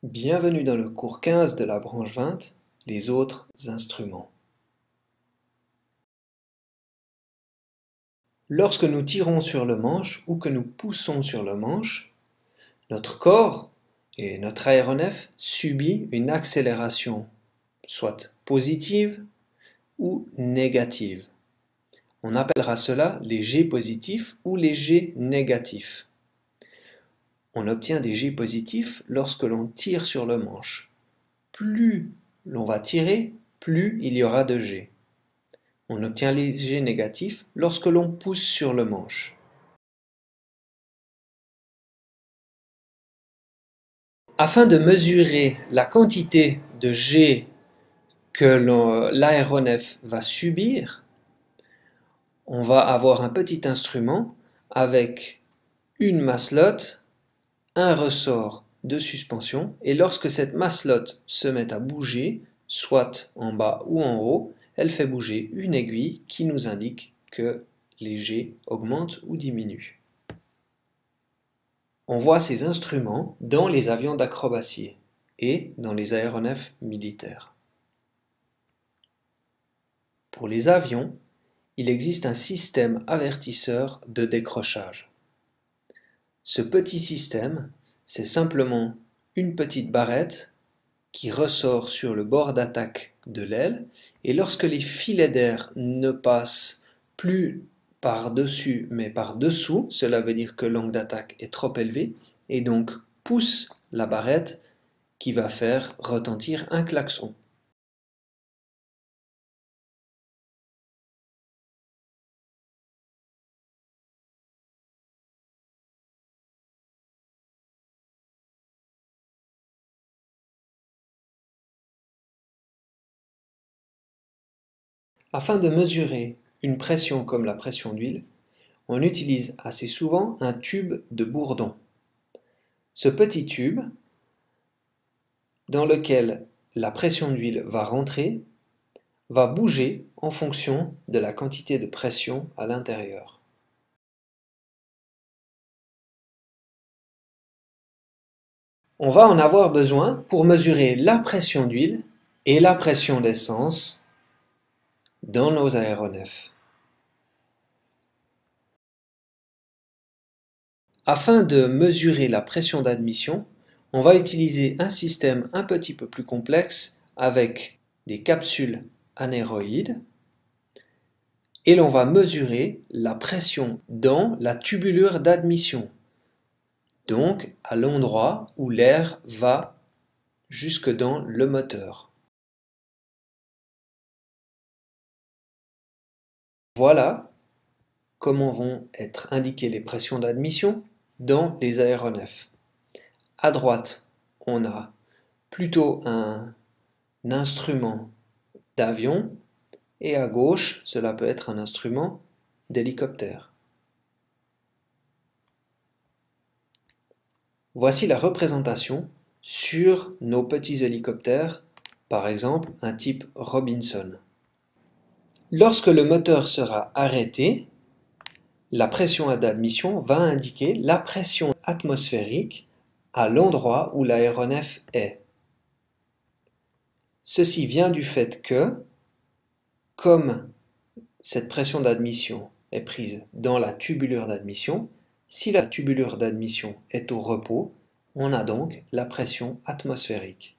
Bienvenue dans le cours 15 de la branche 20, les autres instruments. Lorsque nous tirons sur le manche ou que nous poussons sur le manche, notre corps et notre aéronef subit une accélération, soit positive ou négative. On appellera cela les G positifs ou les G négatifs. On obtient des G positifs lorsque l'on tire sur le manche. Plus l'on va tirer, plus il y aura de G. On obtient les G négatifs lorsque l'on pousse sur le manche. Afin de mesurer la quantité de G que l'aéronef va subir, on va avoir un petit instrument avec une masselotte, un ressort de suspension, et lorsque cette masselotte se met à bouger, soit en bas ou en haut, elle fait bouger une aiguille qui nous indique que les G augmentent ou diminuent. On voit ces instruments dans les avions d'acrobatie et dans les aéronefs militaires. Pour les avions, il existe un système avertisseur de décrochage. Ce petit système, c'est simplement une petite barrette qui ressort sur le bord d'attaque de l'aile, et lorsque les filets d'air ne passent plus par-dessus mais par-dessous, cela veut dire que l'angle d'attaque est trop élevé, et donc pousse la barrette qui va faire retentir un klaxon. Afin de mesurer une pression comme la pression d'huile, on utilise assez souvent un tube de bourdon. Ce petit tube, dans lequel la pression d'huile va rentrer, va bouger en fonction de la quantité de pression à l'intérieur. On va en avoir besoin pour mesurer la pression d'huile et la pression d'essence dans nos aéronefs. Afin de mesurer la pression d'admission, on va utiliser un système un petit peu plus complexe avec des capsules anéroïdes et l'on va mesurer la pression dans la tubulure d'admission, donc à l'endroit où l'air va jusque dans le moteur. Voilà comment vont être indiquées les pressions d'admission dans les aéronefs. À droite, on a plutôt un instrument d'avion et à gauche, cela peut être un instrument d'hélicoptère. Voici la représentation sur nos petits hélicoptères, par exemple un type Robinson. Lorsque le moteur sera arrêté, la pression d'admission va indiquer la pression atmosphérique à l'endroit où l'aéronef est. Ceci vient du fait que, comme cette pression d'admission est prise dans la tubulure d'admission, si la tubulure d'admission est au repos, on a donc la pression atmosphérique.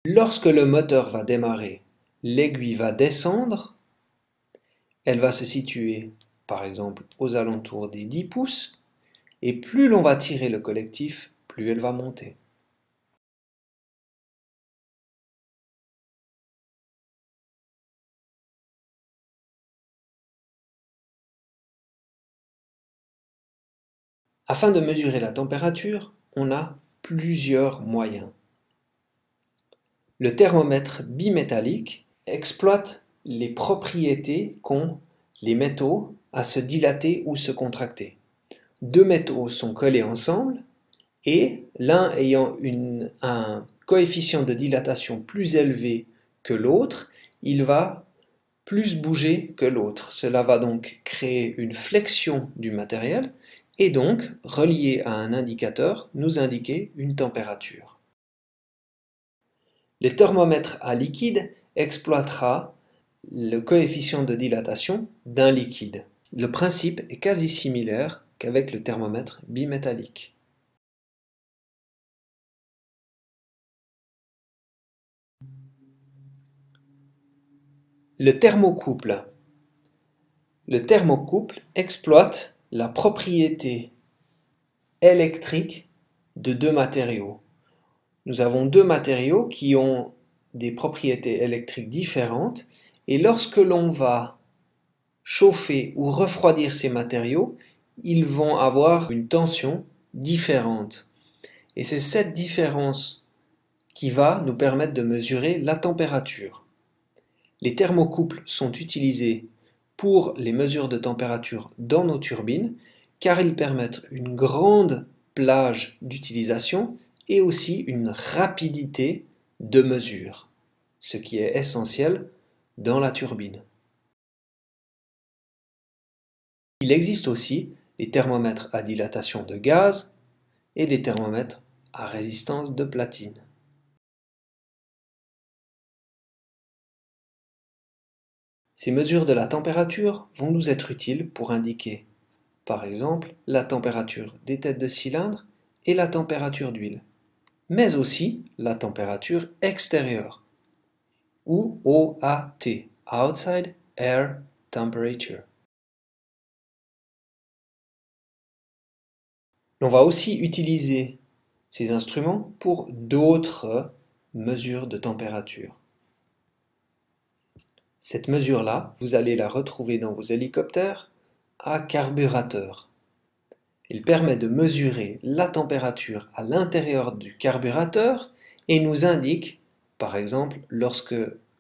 Lorsque le moteur va démarrer, l'aiguille va descendre, elle va se situer par exemple aux alentours des 10 pouces, et plus l'on va tirer le collectif, plus elle va monter. Afin de mesurer la température, on a plusieurs moyens. Le thermomètre bimétallique exploite les propriétés qu'ont les métaux à se dilater ou se contracter. Deux métaux sont collés ensemble et l'un ayant un coefficient de dilatation plus élevé que l'autre, il va plus bouger que l'autre. Cela va donc créer une flexion du matériel et donc, relié à un indicateur, nous indiquer une température. Le thermomètre à liquide exploitera le coefficient de dilatation d'un liquide. Le principe est quasi similaire qu'avec le thermomètre bimétallique. Le thermocouple. Le thermocouple exploite la propriété électrique de deux matériaux. Nous avons deux matériaux qui ont des propriétés électriques différentes et lorsque l'on va chauffer ou refroidir ces matériaux, ils vont avoir une tension différente. Et c'est cette différence qui va nous permettre de mesurer la température. Les thermocouples sont utilisés pour les mesures de température dans nos turbines car ils permettent une grande plage d'utilisation et aussi une rapidité de mesure, ce qui est essentiel dans la turbine. Il existe aussi les thermomètres à dilatation de gaz et les thermomètres à résistance de platine. Ces mesures de la température vont nous être utiles pour indiquer, par exemple, la température des têtes de cylindre et la température d'huile, mais aussi la température extérieure, ou OAT, Outside Air Temperature. On va aussi utiliser ces instruments pour d'autres mesures de température. Cette mesure-là, vous allez la retrouver dans vos hélicoptères à carburateur. Il permet de mesurer la température à l'intérieur du carburateur et nous indique, par exemple, lorsque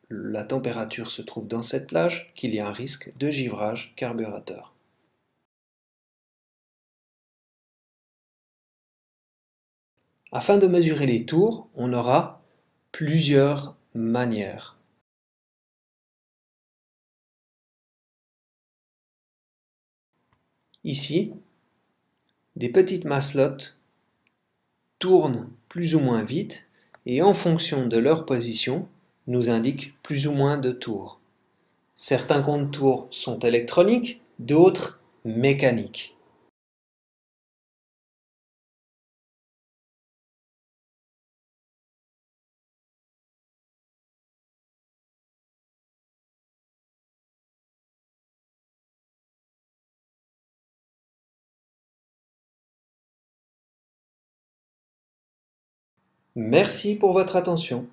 la température se trouve dans cette plage, qu'il y a un risque de givrage carburateur. Afin de mesurer les tours, on aura plusieurs manières. Ici, des petites maslottes tournent plus ou moins vite et en fonction de leur position, nous indiquent plus ou moins de tours. Certains comptes-tours sont électroniques, d'autres mécaniques. Merci pour votre attention.